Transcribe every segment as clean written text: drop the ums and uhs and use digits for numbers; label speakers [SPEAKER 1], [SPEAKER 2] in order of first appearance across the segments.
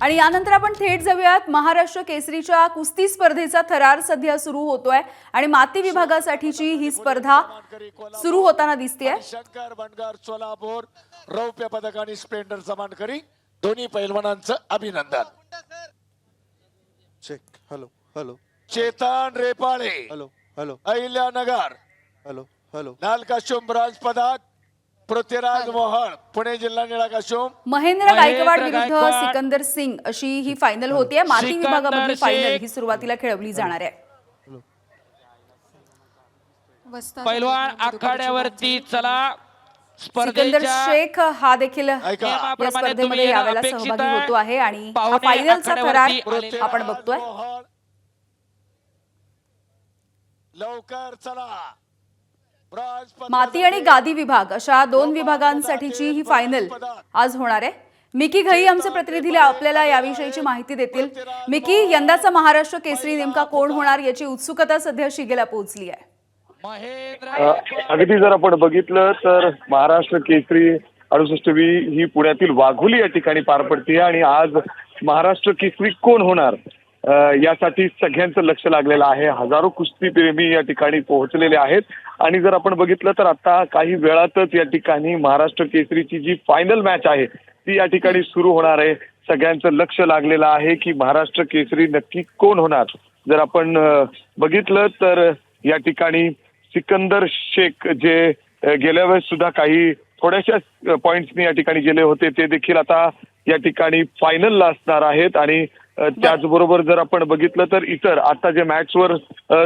[SPEAKER 1] आणि यानंतर आपण थेट जाऊयात महाराष्ट्र केसरीच्या कुस्ती स्पर्धेचा थरार सध्या सुरू होतोय आणि माती विभागासाठीची ही स्पर्धा सुरू होताना दिसतेय।
[SPEAKER 2] शंकर बनगर सोलापूर रौप्य पदक आणि स्प्लेंडर समानकरी दोन्ही पैलवानांचं अभिनंदन।
[SPEAKER 3] Check hello hello
[SPEAKER 2] Chetan Repale
[SPEAKER 3] hello hello
[SPEAKER 2] Ahilyanagar
[SPEAKER 3] hello hello
[SPEAKER 2] लाल काशुम ब्रॉन्झ पदक पृथ्वीराज मोहळ पुणे जिल्हा निळा काशुम
[SPEAKER 1] महेंद्र गायकवाड विरुद्ध सिकंदर सिंग अशी ही फायनल होतीये। माती विभागामधली फायनल ही सुरुवातीला खेळवली जाणार आहे।
[SPEAKER 4] पैलवान आखाड्यावरती चला
[SPEAKER 1] सिकंदर शेख हा देखील या
[SPEAKER 4] नियमाप्रमाणे
[SPEAKER 1] स्पर्धेमध्ये
[SPEAKER 4] तुम्ही येणं
[SPEAKER 1] यावेळेला
[SPEAKER 4] अपेक्षित
[SPEAKER 1] सहभागी
[SPEAKER 4] आहे।
[SPEAKER 1] होतो आहे आणि हा
[SPEAKER 4] पाहुणे
[SPEAKER 1] फायनलचा थरार
[SPEAKER 4] आखाड्यावरती
[SPEAKER 1] आपण बघतोय।
[SPEAKER 2] लवकर चला ब्रॉन्झ पदक
[SPEAKER 1] माती आणि गादी विभाग अशा दोन विभागांसाठीची ही फायनल आज होणार आहे। मिकी घई आमचे प्रतिनिधी आपल्याला याविषयीची माहिती देतील। मिकी, यंदाचा महाराष्ट्र केसरी नेमका कोण होणार याची उत्सुकता सध्या शिगेला पोहोचली आहे।
[SPEAKER 5] अगदी जर आपण बघितलं तर महाराष्ट्र केसरी 68वी ही पुण्यातील वाघोली या ठिकाणी पार पडते आणि आज महाराष्ट्र केसरी कोण होणार यासाठी सगळ्यांचं लक्ष लागलेलं आहे। हजारो कुस्तीप्रेमी या ठिकाणी पोहोचलेले आहेत आणि जर आपण बघितलं तर आता काही वेळातच या ठिकाणी महाराष्ट्र केसरीची जी फायनल मॅच आहे ती या ठिकाणी सुरू होणार आहे। सगळ्यांचं लक्ष लागलेलं आहे की महाराष्ट्र केसरी नक्की कोण होणार। जर आपण बघितलं तर या ठिकाणी सिकंदर शेख जे गेल्या वेळेस सुद्धा काही थोड्याशा पॉइंट्सनी या ठिकाणी गेले होते ते देखील आता या ठिकाणी फायनलला असणार आहेत आणि त्याचबरोबर जर आपण बघितलं तर इतर आता जे मॅचवर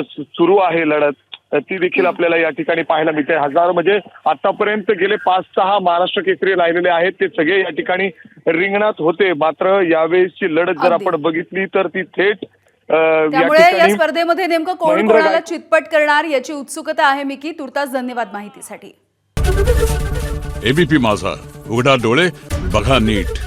[SPEAKER 5] सुरू आहे लढत ती देखील आपल्याला या ठिकाणी पाहायला मिळते। हजार म्हणजे आतापर्यंत गेले 5-6 महाराष्ट्र केसरी राहिलेले आहेत ते सगळे या ठिकाणी रिंगणात होते। मात्र यावेळेसची लढत जर आपण बघितली तर ती थेट
[SPEAKER 1] त्यामुळे या स्पर्धेमध्ये नेमकं कोण कोणाला चितपट करणार याची उत्सुकता आहे। मिकी, तुर्तास धन्यवाद माहितीसाठी।
[SPEAKER 6] एबीपी माझा, उघडा डोळे बघा नीट।